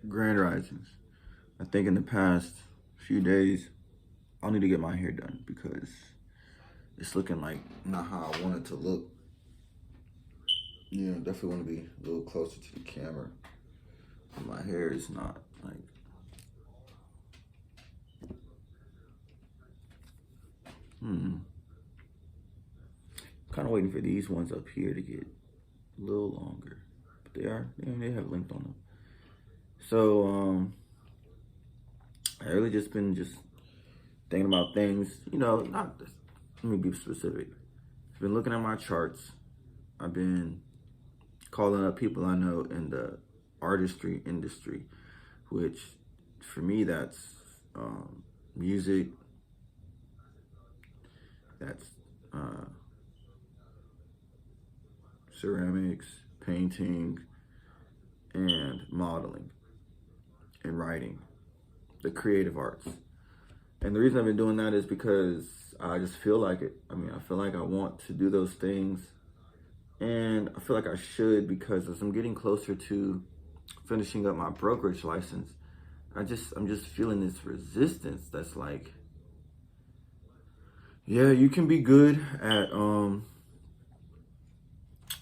Grand Risings. I think in the past few days, I'll need to get my hair done because it's looking like not how I want it to look. Yeah, definitely want to be a little closer to the camera. But my hair is not like, kind of waiting for these ones up here to get a little longer. But they have length on them. So, I really just been thinking about things, not, let me be specific. I've been looking at my charts. I've been calling up people I know in the artistry industry, which for me, that's music, that's ceramics, painting, and modeling and writing, the creative arts. And the reason I've been doing that is because I just feel like it. I mean, I feel like I want to do those things. And I feel like I should because as I'm getting closer to finishing up my brokerage license, I'm just feeling this resistance that's like, yeah, you can be good at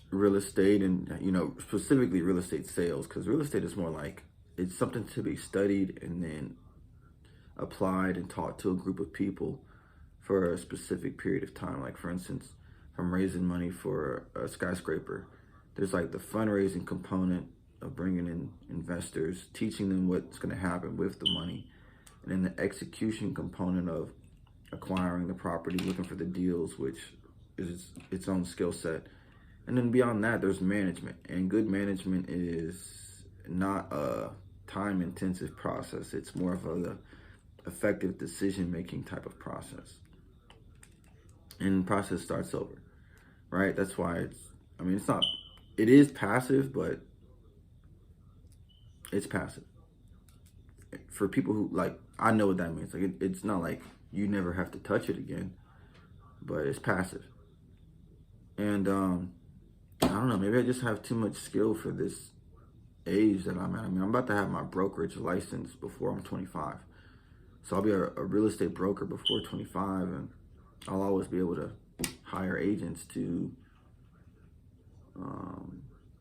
real estate and specifically real estate sales, because real estate is more like it's something to be studied and then applied and taught to a group of people for a specific period of time. Like, for instance, if I'm raising money for a skyscraper, there's like the fundraising component of bringing in investors, teaching them what's going to happen with the money, and then the execution component of acquiring the property, looking for the deals, which is its own skill set. And then beyond that, there's management. And good management is not a time-intensive process. It's more of a effective decision-making type of process. And the process starts over, right? That's why it is passive, but it's passive. For people who, like, I know what that means. Like, it's not like you never have to touch it again, but it's passive. And, I don't know, maybe I just have too much skill for this age that I'm at. I mean, I'm about to have my brokerage license before I'm 25. So I'll be a real estate broker before 25, and I'll always be able to hire agents to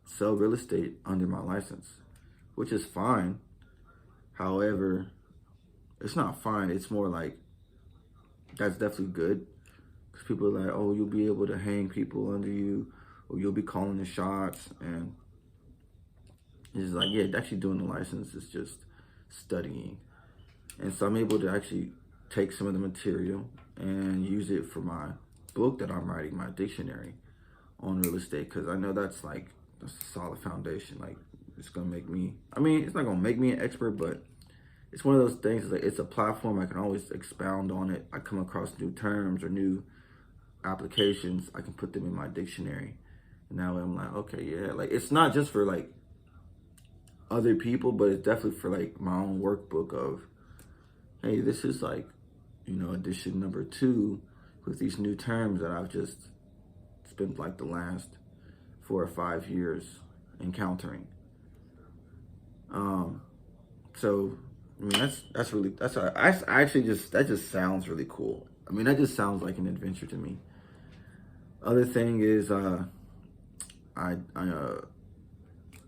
sell real estate under my license, which is fine. However, it's not fine. It's more like, that's definitely good. Because people are like, oh, you'll be able to hang people under you, or you'll be calling the shots. And it's like, yeah, actually doing the license is just studying. And so I'm able to actually take some of the material and use it for my book that I'm writing, my dictionary on real estate, because I know that's a solid foundation. Like, it's gonna make me, it's not gonna make me an expert, but it's one of those things, like, it's a platform. I can always expound on it. I come across new terms or new applications, I can put them in my dictionary. And now I'm like, okay, yeah, like, it's not just for like other people, but it's definitely for like my own workbook of, hey, this is like, edition number 2 with these new terms that I've just spent like the last 4 or 5 years encountering. So that just sounds really cool. That just sounds like an adventure to me. Other thing is, I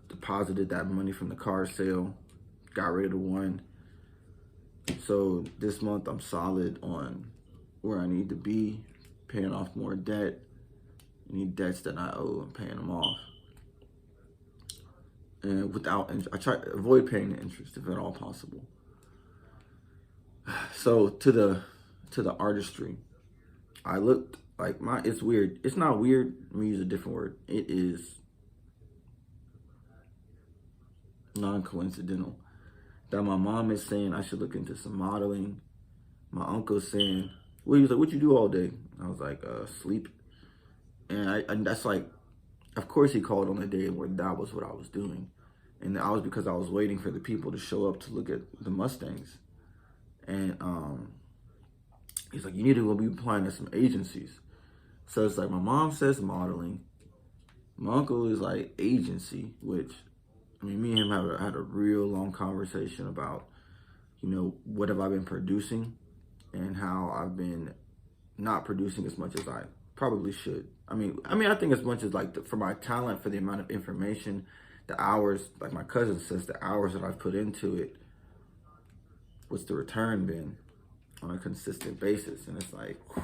deposited that money from the car sale, got rid of the one. So this month I'm solid on where I need to be, paying off more debt, any debts that I owe and paying them off. And I try to avoid paying the interest if at all possible. So to the artistry, I looked like it's weird. It's not weird. Let me use a different word. It is non-coincidental that my mom is saying I should look into some modeling. My uncle's saying, well, he was like, what you do all day? I was like, sleep. And that's like, of course he called on a day where that was what I was doing. And because I was waiting for the people to show up to look at the Mustangs. And he's like, you need to go be applying to some agencies. So it's like, my mom says modeling. My uncle is like agency, which I mean, me and him had a real long conversation about, what have I been producing and how I've been not producing as much as I probably should. I think as much as like for my talent, for the amount of information, the hours, like my cousin says, the hours that I've put into it, what's the return been on a consistent basis? And it's like, whew,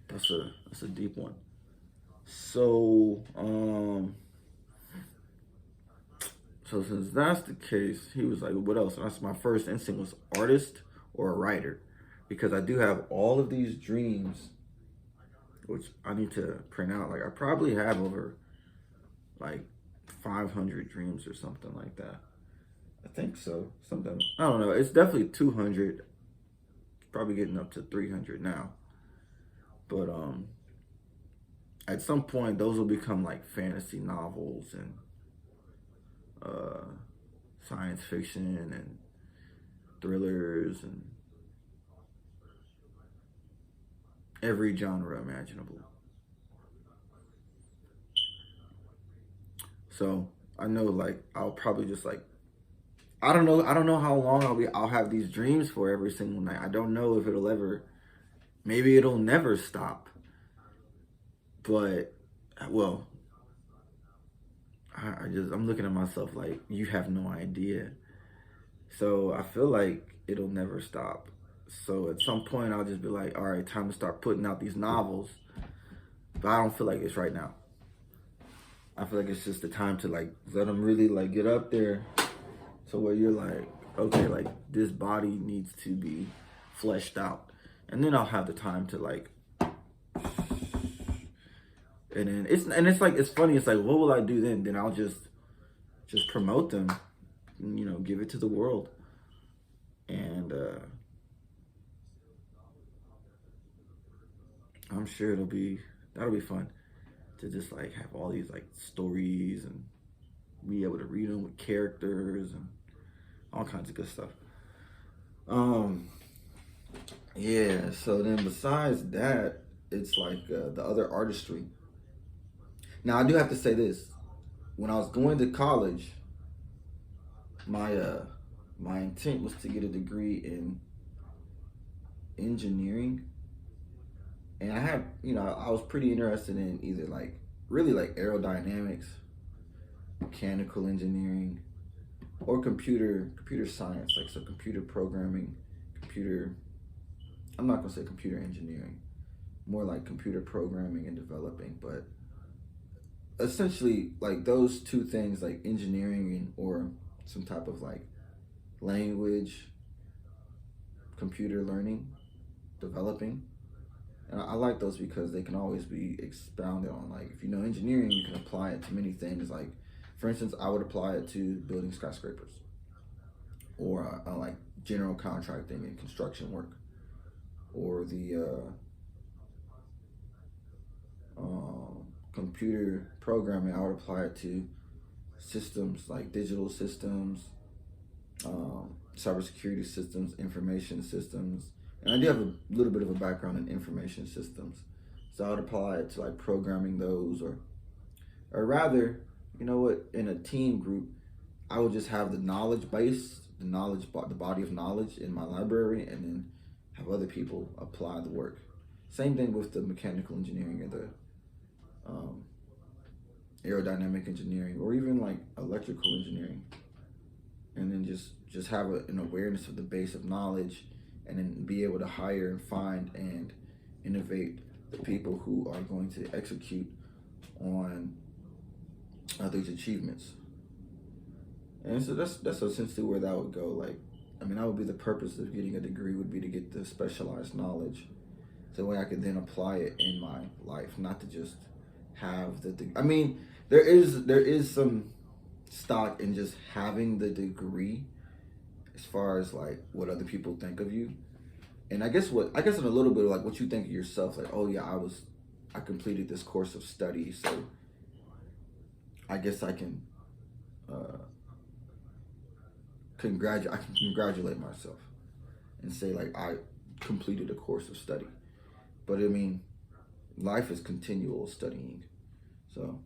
that's a deep one. So, so since that's the case, he was like, what else? And that's my first instinct was artist or a writer. Because I do have all of these dreams, which I need to print out. Like I probably have over like 500 dreams or something like that. I think so. Something, I don't know. It's definitely 200. Probably getting up to 300 now. But at some point those will become like fantasy novels and science fiction and thrillers and every genre imaginable. So I know like I'll probably just like I don't know how long I'll have these dreams for every single night. I don't know if it'll ever, maybe it'll never stop. But well, I'm looking at myself like you have no idea. So I feel like it'll never stop. So at some point I'll just be like, all right, time to start putting out these novels. But I don't feel like it's right now. I feel like it's just the time to like let them really like get up there to where you're like, okay, like this body needs to be fleshed out. And then I'll have the time to like, and then it's like, it's funny. It's like, what will I do then? Then I'll just promote them, and, give it to the world. And I'm sure that'll be fun to just like have all these like stories and be able to read them with characters and all kinds of good stuff. Yeah. So then besides that, it's like the other artistry. Now I do have to say this: when I was going to college, my intent was to get a degree in engineering, and I was pretty interested in either like really like aerodynamics, mechanical engineering, or computer science, like so computer programming, I'm not gonna say computer engineering, more like computer programming and developing, but essentially like those two things, like engineering or some type of like language, computer learning, developing. And I like those because they can always be expounded on. Like if you know engineering, you can apply it to many things. Like for instance, I would apply it to building skyscrapers, or like general contracting and construction work, or the computer programming. I would apply it to systems like digital systems, cybersecurity systems, information systems. And I do have a little bit of a background in information systems. So I would apply it to like programming those, or rather, you know what, in a team group, I would just have the knowledge base, the body of knowledge in my library, and then have other people apply the work. Same thing with the mechanical engineering or the aerodynamic engineering, or even like electrical engineering. And then just have an awareness of the base of knowledge, and then be able to hire and find and innovate the people who are going to execute on these achievements. And so that's essentially where that would go. Like, that would be the purpose of getting a degree, would be to get the specialized knowledge, so that way I could then apply it in my life, not to just have the degree. There is some stock in just having the degree, as far as like what other people think of you. And I guess in a little bit of like what you think of yourself, like, oh yeah, I completed this course of study, so I guess I can congratulate myself and say like I completed a course of study. But life is continual studying. So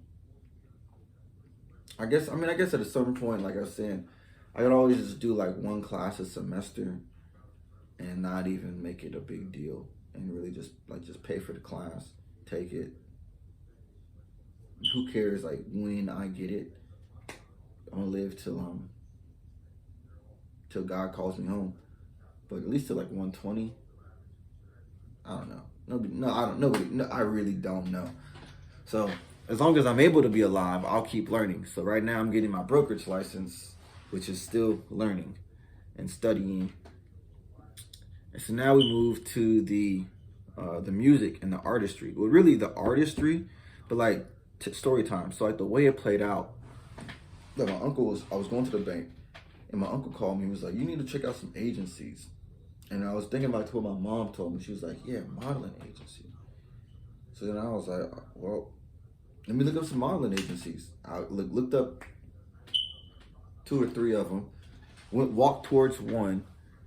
I guess at a certain point, like I was saying, I could always just do like one class a semester and not even make it a big deal and really just pay for the class, take it. Who cares like when I get it? I'm gonna live till God calls me home. But at least to like 120. I don't know. Nobody, no, I don't. Nobody. No, I really don't know. So as long as I'm able to be alive, I'll keep learning. So right now I'm getting my brokerage license, which is still learning and studying. And so now we move to the music and the artistry. Well, really the artistry, but like story time. So like the way it played out. Like I was going to the bank, and my uncle called me. He was like, "You need to check out some agencies." And I was thinking back to what my mom told me. She was like, "Yeah, modeling agency." So then I was like, "Well, let me look up some modeling agencies." I looked up 2 or 3 of them. Walked towards one,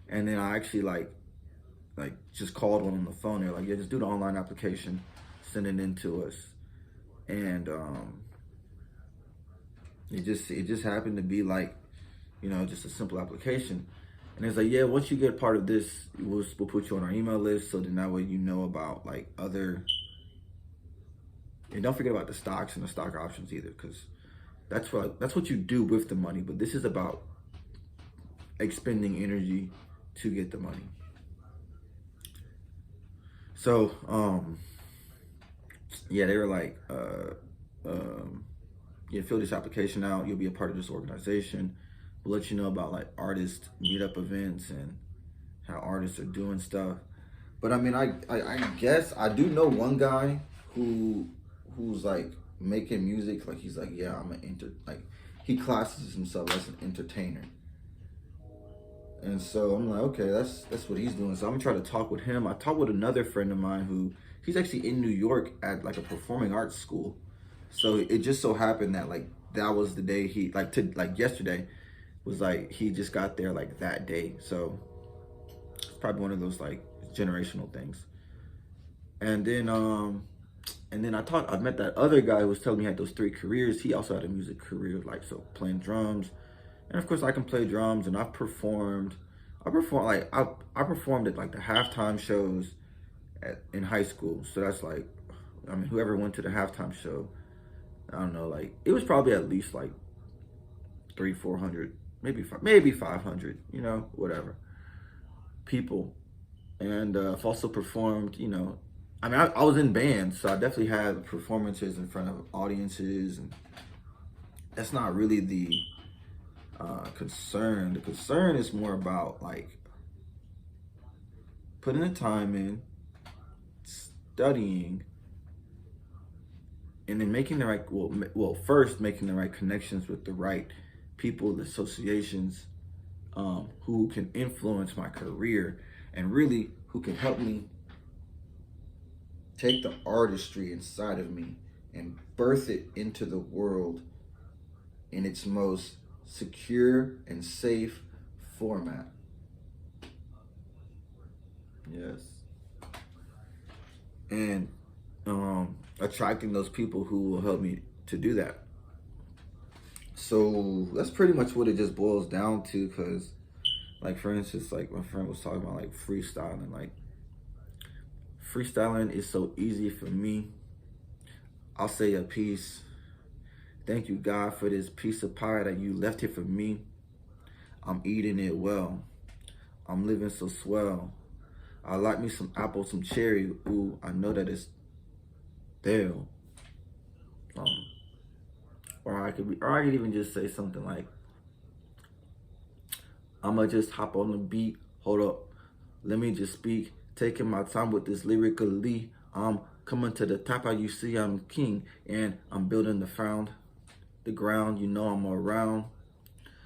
and then I actually like just called one on the phone. They're like, "Yeah, just do the online application, send it in to us." And it just happened to be like, just a simple application. And it's like, yeah, once you get part of this, we'll put you on our email list, so then that way you know about like other. And don't forget about the stocks and the stock options either, because that's what you do with the money. But this is about expending energy to get the money. So yeah, they were like, yeah, fill this application out. You'll be a part of this organization. We'll let you know about like artist meetup events and how artists are doing stuff. But I mean, I guess I do know one guy who's like making music. Like he's like, yeah, like he classes himself as an entertainer. And so I'm like, okay, that's what he's doing. So I'm gonna try to talk with him. I talked with another friend of mine who he's actually in New York at like a performing arts school. So it just so happened that like that was the day he like yesterday was like he just got there like that day. So it's probably one of those like generational things. And then I met that other guy who was telling me he had those 3 careers. He also had a music career, like so playing drums. And of course I can play drums, and I performed at like the halftime shows in high school. So that's like, I mean, whoever went to the halftime show, I don't know, like it was probably at least like 300-400, maybe 500, whatever people. And I've also performed, I mean, I was in bands, so I definitely had performances in front of audiences, and that's not really the concern. The concern is more about like putting the time in, studying, and then making the right first making the right connections with the right people, the associations, who can influence my career and really who can help me take the artistry inside of me and birth it into the world in its most secure and safe format. Yes. And attracting those people who will help me to do that. So that's pretty much what it just boils down to. Because, like, for instance, like my friend was talking about like freestyling. Like, freestyling is so easy for me. I'll say a piece. Thank you, God, for this piece of pie that you left here for me. I'm eating it well. I'm living so swell. I like me some apple, some cherry. Ooh, I know that it's there. Or I could even just say something like, I'ma just hop on the beat. Hold up, let me just speak. Taking my time with this lyrically. I'm coming to the top. How you see, I'm king, and I'm building the ground. You know I'm around.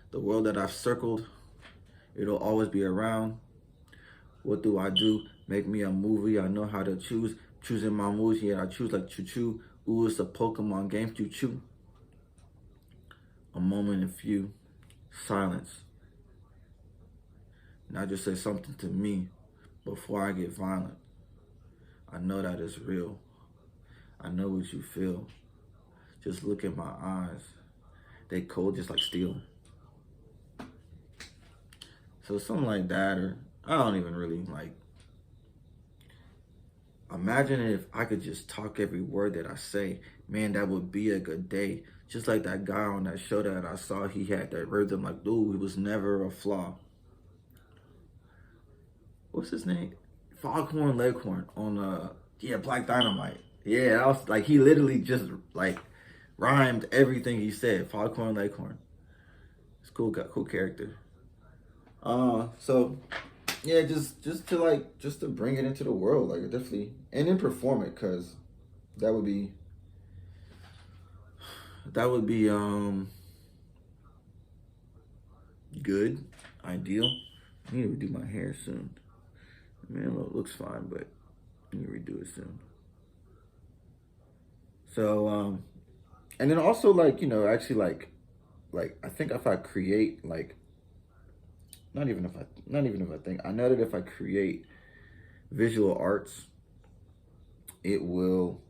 The world that I've circled, it'll always be around. What do I do? Make me a movie. I know how to choose. Choosing my moves, yeah, I choose like choo-choo. Ooh, it's a Pokemon game, choo-choo. A moment and few. Silence. And I just say something to me before I get violent. I know that it's real. I know what you feel. Just look at my eyes. they cold just like steel. So something like that, or I don't even really like. Imagine if I could just talk every word that I say. Man, that would be a good day. Just like that guy on that show that I saw, he had that rhythm. Like, dude, he was never a flaw. What's his name? Foghorn Leghorn on yeah, Black Dynamite. Yeah, I was like, he literally just like rhymed everything he said. Foghorn Leghorn. It's cool, got cool character. So yeah, just to bring it into the world, like definitely, and then perform it, cause that would be that would be good, ideal. I need to redo my hair soon. Man, it looks fine, but I need to redo it soon. So and then also like actually like I think if I create like not even if I think I know that if I create visual arts, it will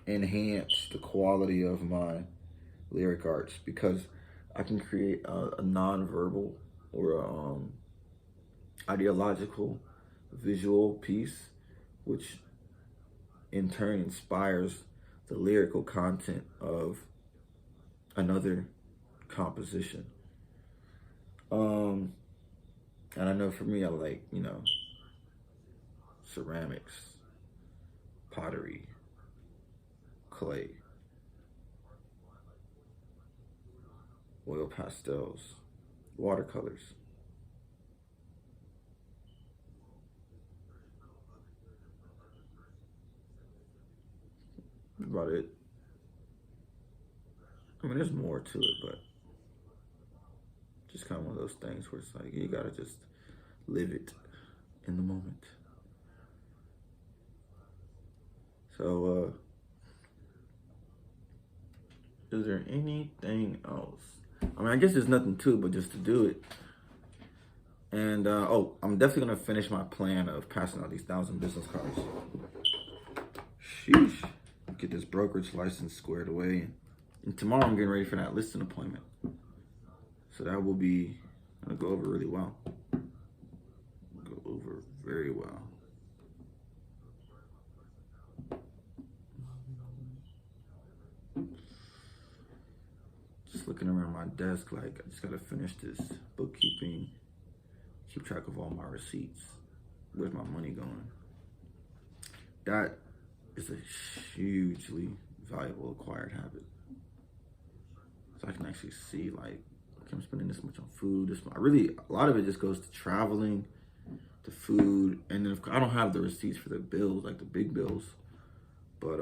enhance the quality of my lyric arts because I can create a non-verbal or ideological visual piece, which in turn inspires the lyrical content of another composition. Um, and I know for me, I like, ceramics, pottery, clay, oil pastels, watercolors. About it. I mean, there's more to it, but just kind of one of those things where it's like you gotta just live it in the moment. So, is there anything else? I mean, I guess there's nothing to it, but just to do it. And oh, I'm definitely gonna finish my plan of passing out these 1,000 business cards. Sheesh. Get this brokerage license squared away. And tomorrow I'm getting ready for that listing appointment. So that will be gonna go over really well. Go over very well. Just looking around my desk, like I just gotta finish this bookkeeping, keep track of all my receipts. Where's my money going? That is a hugely valuable acquired habit. So I can actually see like, okay, I'm spending this much on food. A lot of it just goes to traveling, to food, and then I don't have the receipts for the bills, like the big bills, but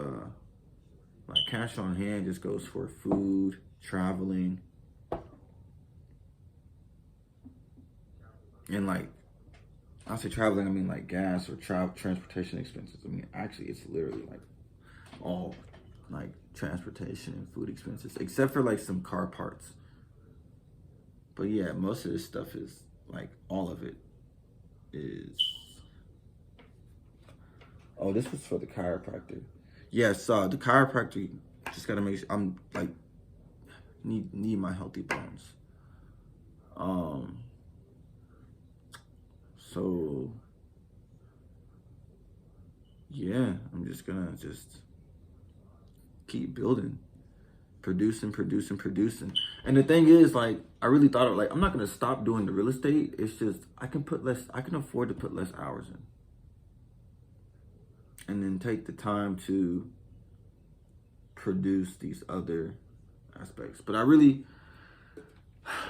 like cash on hand just goes for food, traveling, and like I say traveling, I mean like gas or transportation expenses. I mean actually it's literally like all like transportation and food expenses, except for like some car parts. But yeah, most of this stuff is like all of it is. Oh, this was for the chiropractor. Yes, the chiropractor just gotta make sure I'm like need my healthy bones. So yeah, I'm just gonna keep building, producing. And the thing is, like, I really thought of like I'm not gonna stop doing the real estate. It's just I can afford to put less hours in. And then take the time to produce these other aspects. But I really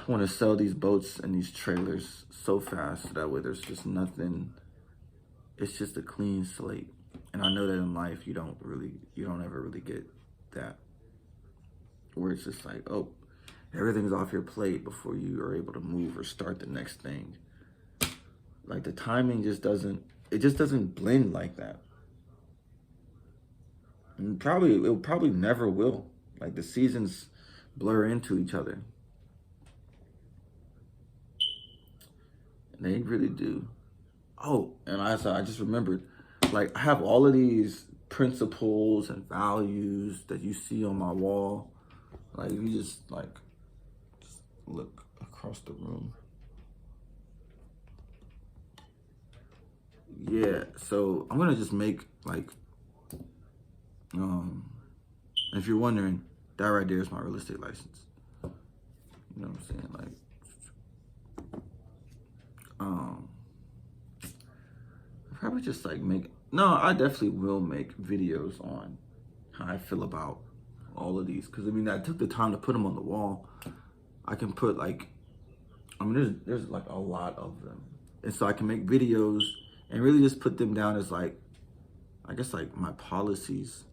want to sell these boats and these trailers so fast so that way there's just nothing. It's just a clean slate. And I know that in life you don't ever really get that. Where it's just like, oh, everything's off your plate before you are able to move or start the next thing. Like the timing just doesn't blend like that. And it probably never will. Like the seasons blur into each other. They really do. Oh, and I just remembered, like I have all of these principles and values that you see on my wall. Like if you just like look across the room. Yeah, so I'm gonna just make like if you're wondering, that right there is my real estate license. You know what I'm saying? Like I probably just like I definitely will make videos on how I feel about all of these. Cause I mean I took the time to put them on the wall. I can put like there's like a lot of them. And so I can make videos and really just put them down as like, I guess like my policies.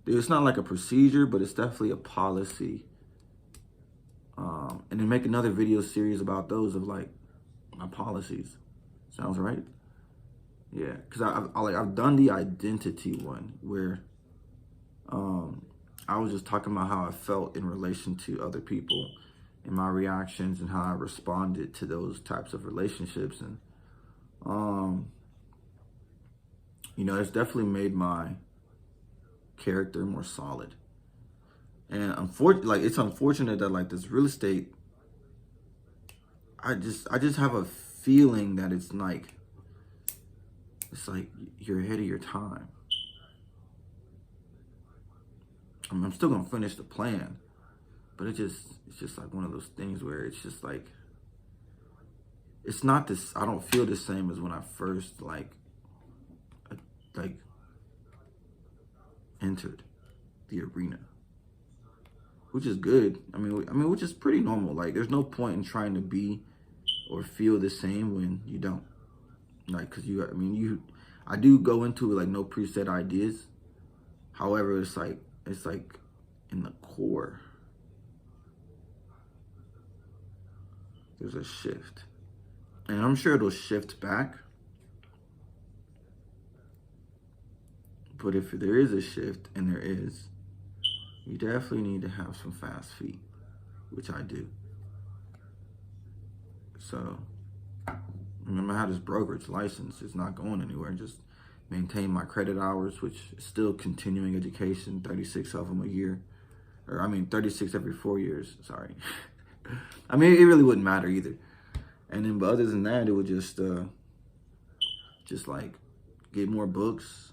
It's not like a procedure, but it's definitely a policy. And then make another video series about those of like my policies. Sounds right? Yeah, because I've done the identity one where I was just talking about how I felt in relation to other people and my reactions and how I responded to those types of relationships. And it's definitely made my character more solid. And it's unfortunate that like this real estate, I just have a feeling that it's like you're ahead of your time. I'm still gonna finish the plan, but it's just like one of those things where it's just like it's not this. I don't feel the same as when I first like entered the arena, which is good. I mean, which is pretty normal. Like, there's no point in trying to be or feel the same when you don't. Like, cause I do go into it like no preset ideas. However, it's like in the core, there's a shift, and I'm sure it'll shift back. But if there is a shift, and there is, you definitely need to have some fast feet, which I do. So, remember, I have this brokerage license. It's not going anywhere. Just maintain my credit hours, which is still continuing education, 36 of them a year. 36 every 4 years. Sorry. I mean, it really wouldn't matter either. And then, but other than that, it would just like get more books,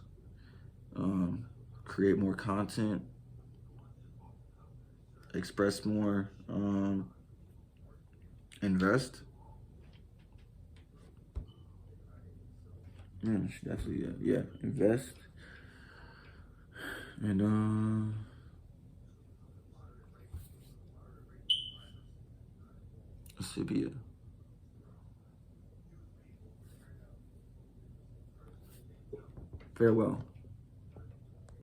create more content, express more, invest. Definitely, yeah, invest. And Sibia. Farewell.